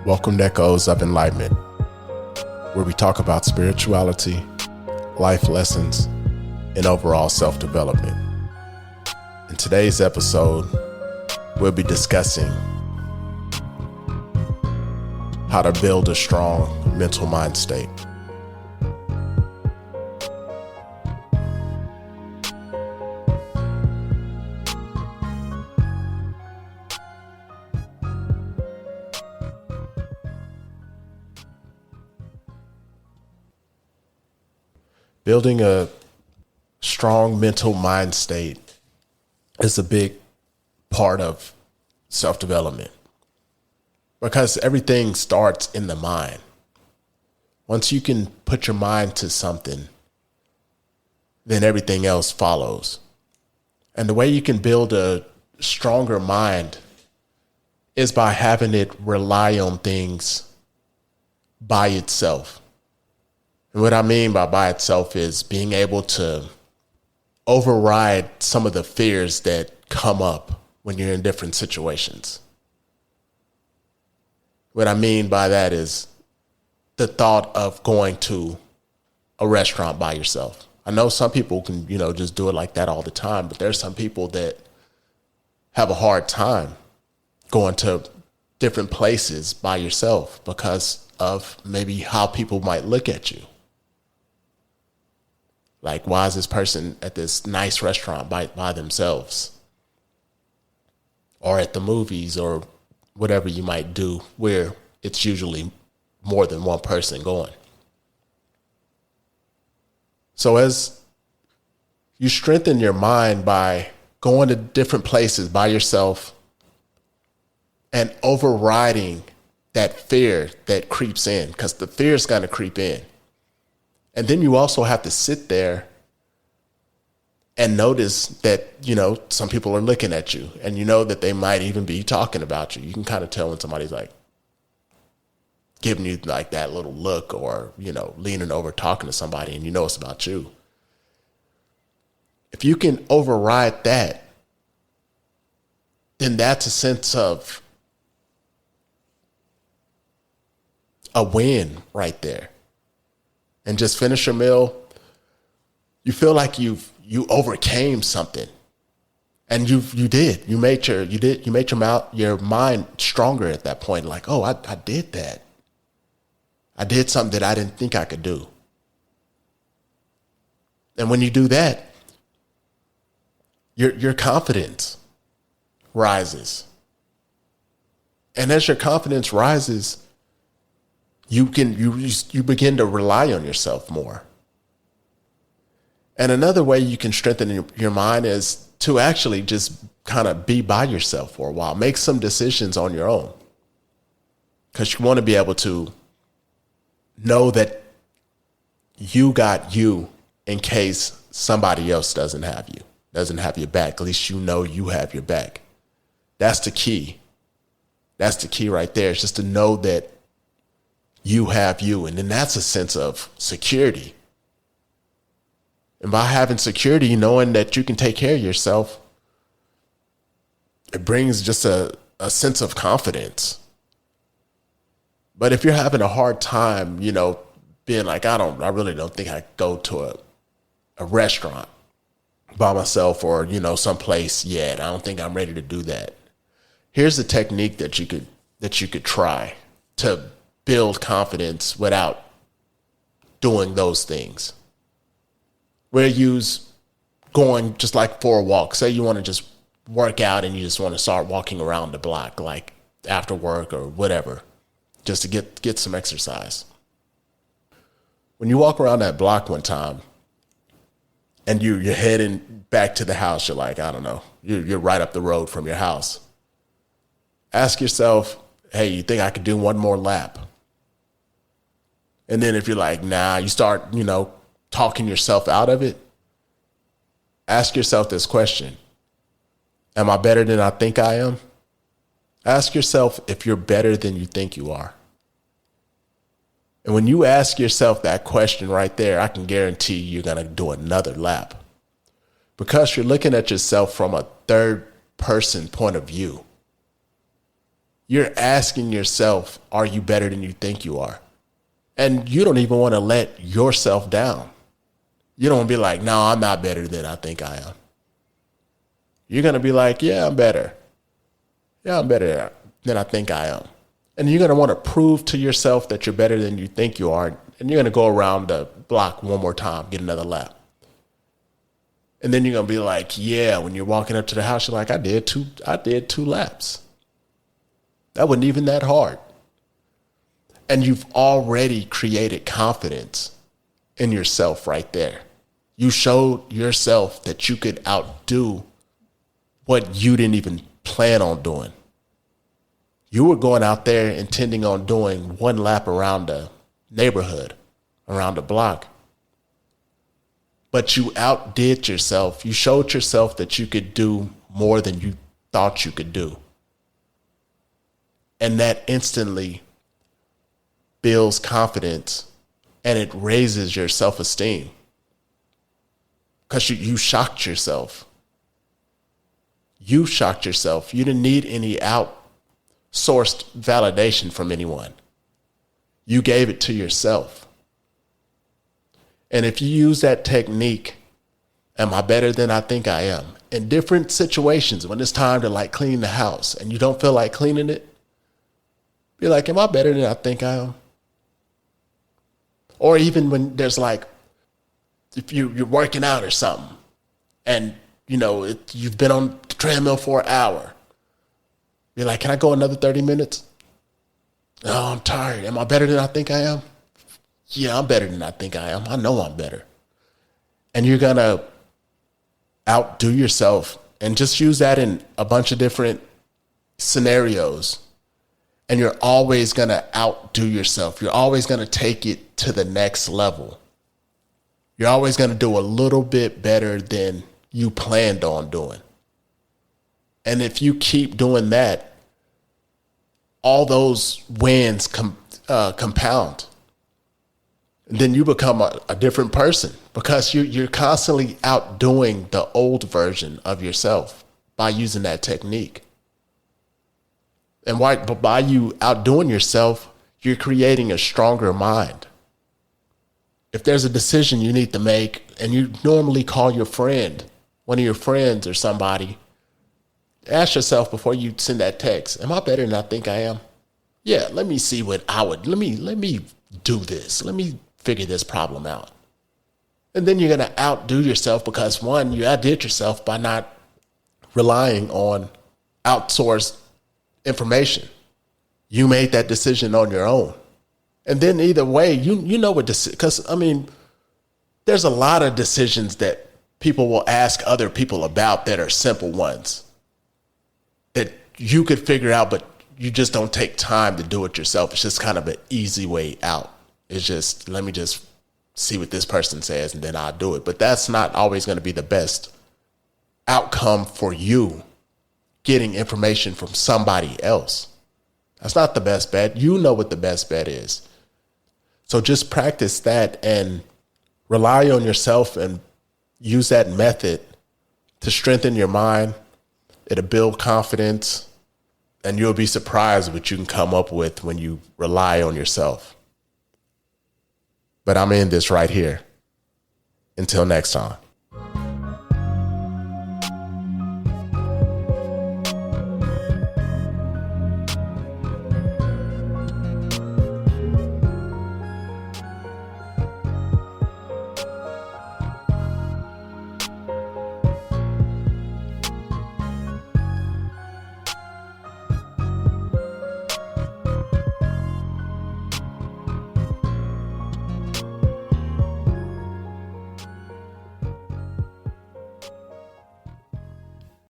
Welcome to Echoes of Enlightenment, where we talk about spirituality, life lessons, and overall self-development. In today's episode, we'll be discussing how to build a strong mental mind state. Building a strong mental mind state is a big part of self-development because everything starts in the mind. Once you can put your mind to something, then everything else follows. And the way you can build a stronger mind is by having it rely on things by itself. And what I mean by itself is being able to override some of the fears that come up when you're in different situations. What I mean by that is the thought of going to a restaurant by yourself. I know some people can, just do it like that all the time, but there's some people that have a hard time going to different places by yourself because of maybe how people might look at you. Like, why is this person at this nice restaurant by themselves? Or at the movies or whatever you might do where it's usually more than one person going. So as you strengthen your mind by going to different places by yourself and overriding that fear that creeps in, because the fear is going to creep in. And then you also have to sit there and notice that, some people are looking at you and that they might even be talking about you. You can kind of tell when somebody's like giving you like that little look or, leaning over talking to somebody and it's about you. If you can override that, then that's a sense of a win right there. And just finish your meal, you feel like you overcame something, and you made your mind stronger at that point. Like, oh, I did that. I did something that I didn't think I could do. And when you do that, your confidence rises, and as your confidence rises, you begin to rely on yourself more. And another way you can strengthen your mind is to actually just kind of be by yourself for a while. Make some decisions on your own. Because you want to be able to know that you got you in case somebody else doesn't have your back. At least you have your back. That's the key. That's the key right there. It's just to know that you have you. And then that's a sense of security. And by having security, knowing that you can take care of yourself, it brings just a sense of confidence. But if you're having a hard time, being like, I really don't think I go to a restaurant by myself or, someplace yet. I don't think I'm ready to do that. Here's a technique that you could try to build confidence without doing those things. Where you use going just like for a walk. Say you want to just work out and you just want to start walking around the block, like after work or whatever, just to get some exercise. When you walk around that block one time and you're heading back to the house, you're like, I don't know, you're right up the road from your house. Ask yourself, hey, you think I could do one more lap? And then if you're like, nah, you start, talking yourself out of it. Ask yourself this question. Am I better than I think I am? Ask yourself if you're better than you think you are. And when you ask yourself that question right there, I can guarantee you're going to do another lap. Because you're looking at yourself from a third person point of view. You're asking yourself, are you better than you think you are? And you don't even want to let yourself down. You don't be like, no, I'm not better than I think I am. You're going to be like, yeah, I'm better. Yeah, I'm better than I think I am. And you're going to want to prove to yourself that you're better than you think you are. And you're going to go around the block one more time, get another lap. And then you're going to be like, yeah, when you're walking up to the house, you're like, I did two laps. That wasn't even that hard. And you've already created confidence in yourself right there. You showed yourself that you could outdo what you didn't even plan on doing. You were going out there intending on doing one lap around the neighborhood, around the block. But you outdid yourself. You showed yourself that you could do more than you thought you could do. And that instantly builds confidence and it raises your self-esteem. Because you shocked yourself. You shocked yourself. You didn't need any outsourced validation from anyone. You gave it to yourself. And if you use that technique, am I better than I think I am? In different situations, when it's time to like clean the house and you don't feel like cleaning it, be like, am I better than I think I am? Or even when there's like, if you're working out or something and, you've been on the treadmill for an hour. You're like, can I go another 30 minutes? No, I'm tired. Am I better than I think I am? Yeah, I'm better than I think I am. I know I'm better. And you're going to outdo yourself and just use that in a bunch of different scenarios. And you're always going to outdo yourself. You're always going to take it to the next level. You're always going to do a little bit better than you planned on doing. And if you keep doing that, all those wins compound. And then you become a different person because you're constantly outdoing the old version of yourself by using that technique. And by you outdoing yourself, you're creating a stronger mind. If there's a decision you need to make and you normally call your friend, one of your friends or somebody, ask yourself before you send that text, am I better than I think I am? Yeah, let me see what let me do this. Let me figure this problem out. And then you're going to outdo yourself because one, you outdid yourself by not relying on outsourced information. You made that decision on your own. And then either way, you know what because there's a lot of decisions that people will ask other people about that are simple ones that you could figure out, but you just don't take time to do it yourself. It's just kind of an easy way out. It's just, let me just see what this person says and then I'll do it. But that's not always going to be the best outcome for you getting information from somebody else. That's not the best bet. You know what the best bet is. So just practice that and rely on yourself and use that method to strengthen your mind. It'll build confidence and you'll be surprised what you can come up with when you rely on yourself. But I'm in this right here. Until next time.